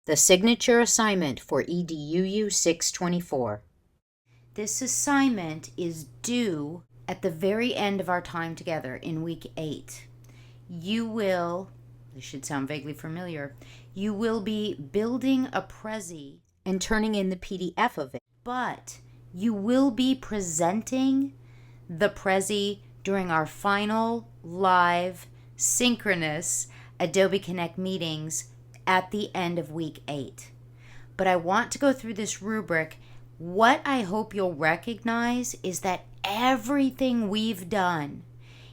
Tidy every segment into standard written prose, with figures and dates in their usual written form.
The signature assignment for EDUU 624. This assignment is due at the very end of our time together in week 8. This should sound vaguely familiar, you will be building a Prezi and turning in the PDF of it, but you will be presenting the Prezi during our final live synchronous Adobe Connect meetings at the end of week 8. But I want to go through this rubric. What I hope you'll recognize is that everything we've done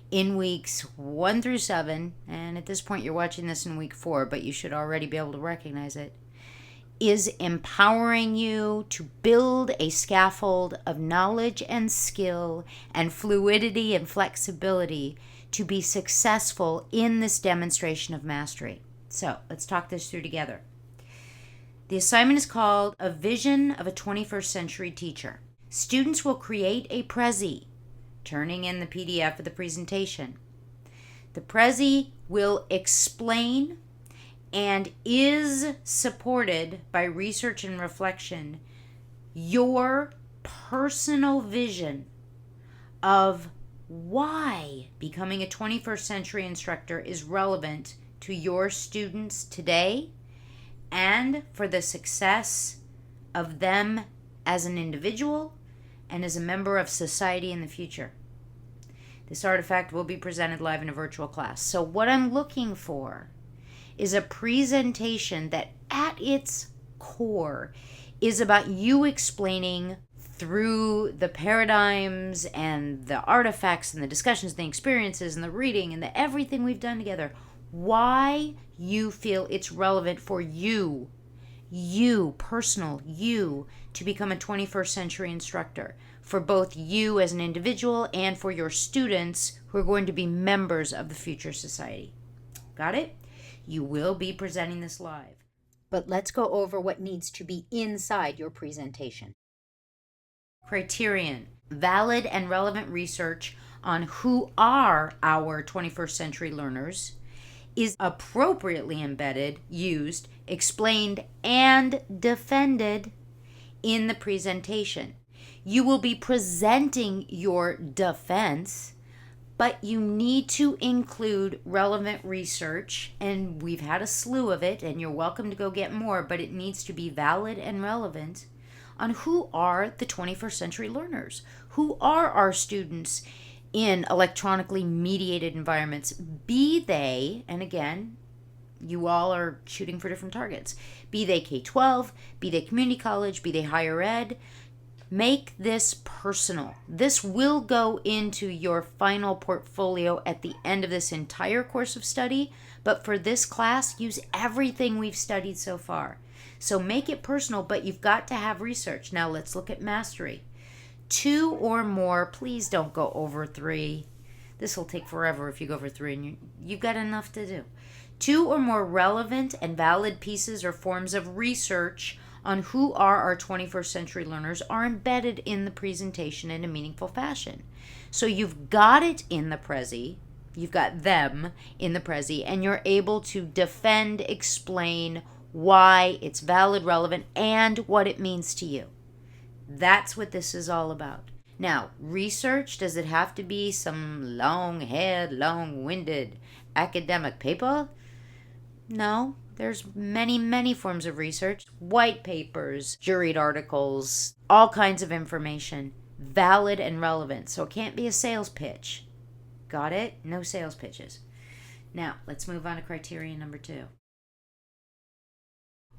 in weeks 1 through 7, and at this point you're watching this in week 4, but you should already be able to recognize it, is empowering you to build a scaffold of knowledge and skill and fluidity and flexibility to be successful in this demonstration of mastery. So let's talk this through together. The assignment is called A Vision of a 21st Century Teacher. Students will create a Prezi, turning in the PDF of the presentation. The Prezi will explain and is supported by research and reflection your personal vision of why becoming a 21st century instructor is relevant to your students today and for the success of them as an individual and as a member of society in the future. This artifact will be presented live in a virtual class. So what I'm looking for is a presentation that at its core is about you explaining through the paradigms and the artifacts and the discussions and the experiences and the reading and the everything we've done together, why you feel it's relevant for you, personal you, to become a 21st century instructor, for both you as an individual and for your students who are going to be members of the future society. Got it? You will be presenting this live. But let's go over what needs to be inside your presentation. Criterion: valid and relevant research on who are our 21st century learners is appropriately embedded, used, explained, and defended in the presentation. You will be presenting your defense, but you need to include relevant research, and we've had a slew of it, and you're welcome to go get more, but it needs to be valid and relevant on who are the 21st century learners, who are our students in electronically mediated environments, be they, and again, you all are shooting for different targets, be they K-12, be they community college, be they higher ed. Make this personal. This will go into your final portfolio at the end of this entire course of study, but for this class, use everything we've studied so far. So make it personal, but you've got to have research. Now let's look at mastery. 2 or more, please don't go over 3. This will take forever if you go over 3, and you've got enough to do. 2 or more relevant and valid pieces or forms of research on who are our 21st century learners are embedded in the presentation in a meaningful fashion. So you've got it in the Prezi, you've got them in the Prezi, and you're able to defend, explain why it's valid, relevant, and what it means to you. That's what this is all about. Now, research, does it have to be some long-haired, long-winded academic paper? No. There's many, many forms of research. White papers, juried articles, all kinds of information, valid and relevant. So it can't be a sales pitch. Got it? No sales pitches. Now, let's move on to criterion number 2.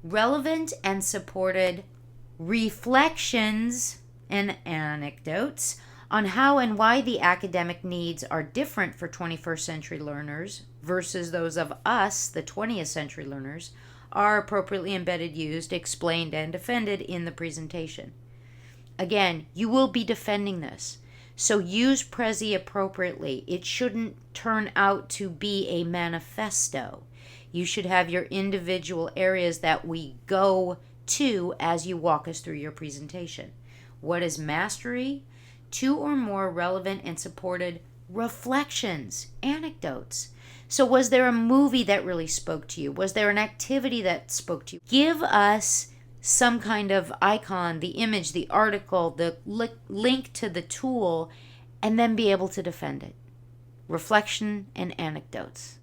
Relevant and supported reflections and anecdotes on how and why the academic needs are different for 21st century learners versus those of us, the 20th century learners, are appropriately embedded, used, explained, and defended in the presentation. Again, you will be defending this, so use Prezi appropriately. It shouldn't turn out to be a manifesto. You should have your individual areas that we go to as you walk us through your presentation. What is mastery? 2 or more relevant and supported reflections, anecdotes. So was there a movie that really spoke to you? Was there an activity that spoke to you? Give us some kind of icon, the image, the article, the link to the tool, and then be able to defend it. Reflection and anecdotes.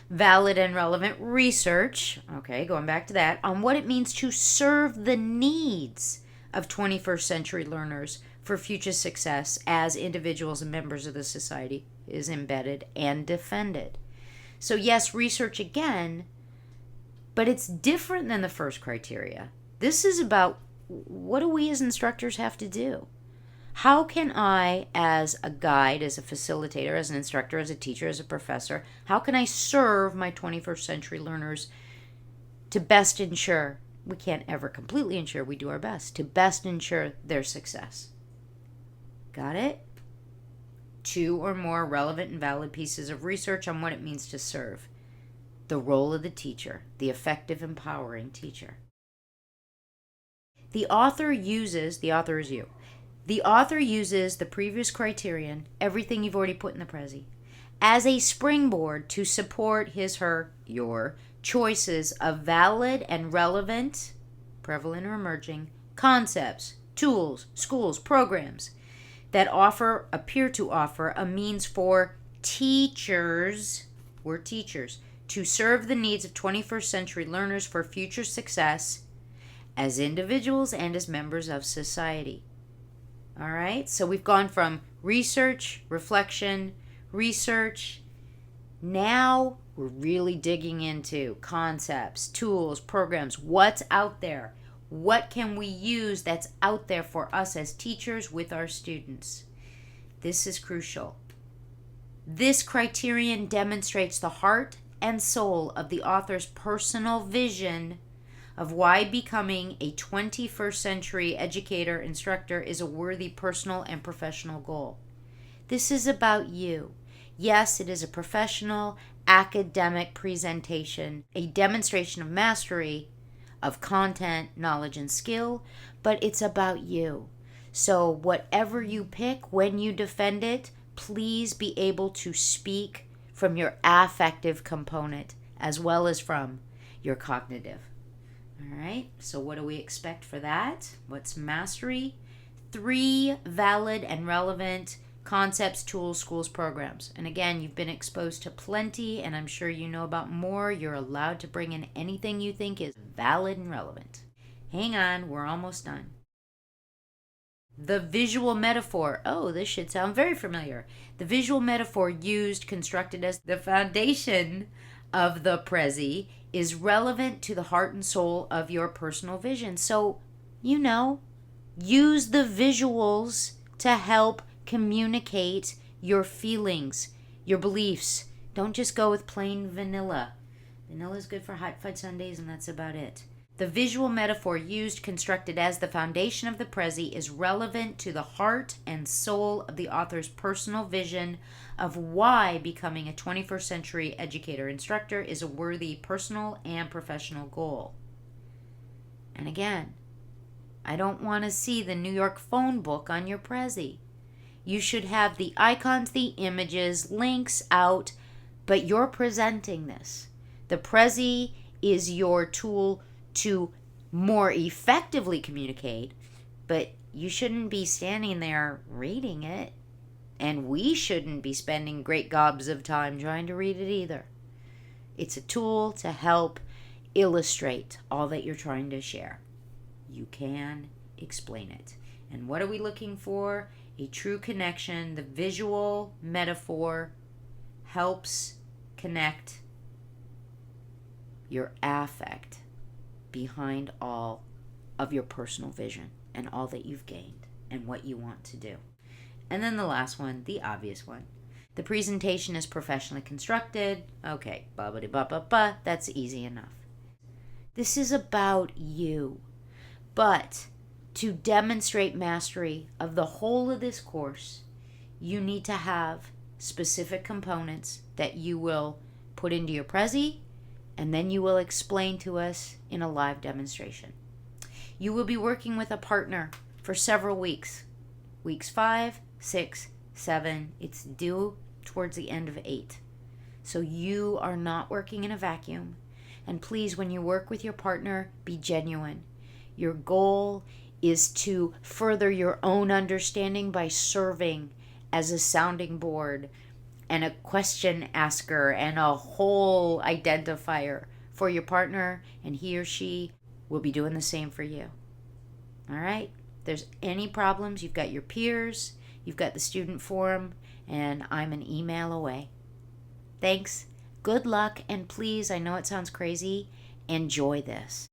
Valid and relevant research, okay, going back to that, on what it means to serve the needs of 21st century learners for future success as individuals and members of the society is embedded and defended. So yes, research again, but it's different than the first criteria. This is about what do we as instructors have to do? How can I, as a guide, as a facilitator, as an instructor, as a teacher, as a professor, how can I serve my 21st century learners to best ensure, we can't ever completely ensure, we do our best, to best ensure their success? Got it? 2 or more relevant and valid pieces of research on what it means to serve. The role of the teacher, the effective, empowering teacher. The author is you. The author uses the previous criterion, everything you've already put in the Prezi, as a springboard to support your choices of valid and relevant, prevalent or emerging, concepts, tools, schools, programs that appear to offer a means for teachers, we're teachers, to serve the needs of 21st century learners for future success as individuals and as members of society. All right, so we've gone from research, reflection, research. Now we're really digging into concepts, tools, programs, what's out there. What can we use that's out there for us as teachers with our students? This is crucial. This criterion demonstrates the heart and soul of the author's personal vision of why becoming a 21st century educator, instructor is a worthy personal and professional goal. This is about you. Yes, it is a professional, academic presentation, a demonstration of mastery of content, knowledge, and skill, but it's about you. So whatever you pick, when you defend it, please be able to speak from your affective component as well as from your cognitive. All right, so what do we expect for that? What's mastery? 3 valid and relevant concepts, tools, schools, programs. And again, you've been exposed to plenty, and I'm sure you know about more. You're allowed to bring in anything you think is valid and relevant. Hang on, we're almost done. The visual metaphor. Oh, this should sound very familiar. The visual metaphor constructed as the foundation of the Prezi is relevant to the heart and soul of your personal vision. So, use the visuals to help communicate your feelings, your beliefs. Don't just go with plain vanilla. Vanilla is good for hot fudge sundaes, and that's about it. The visual metaphor constructed as the foundation of the Prezi is relevant to the heart and soul of the author's personal vision of why becoming a 21st century educator instructor is a worthy personal and professional goal. And again, I don't want to see the New York phone book on your Prezi. You should have the icons, the images, links out, but you're presenting this. The Prezi is your tool to more effectively communicate, but you shouldn't be standing there reading it, and we shouldn't be spending great gobs of time trying to read it either. It's a tool to help illustrate all that you're trying to share. You can explain it. And what are we looking for? A true connection. The visual metaphor helps connect your affect behind all of your personal vision and all that you've gained and what you want to do. And then the last one, the obvious one. The presentation is professionally constructed. Okay, ba-ba-de-ba-ba-ba, that's easy enough. This is about you. But to demonstrate mastery of the whole of this course, you need to have specific components that you will put into your Prezi, and then you will explain to us in a live demonstration. You will be working with a partner for several weeks. Weeks 5, 6, 7. It's due towards the end of 8. So you are not working in a vacuum. And please, when you work with your partner, be genuine. Your goal is to further your own understanding by serving as a sounding board and a question asker and a whole identifier for your partner, and he or she will be doing the same for you. All right? If there's any problems, you've got your peers, you've got the student forum, and I'm an email away. Thanks. Good luck, and please, I know it sounds crazy, enjoy this.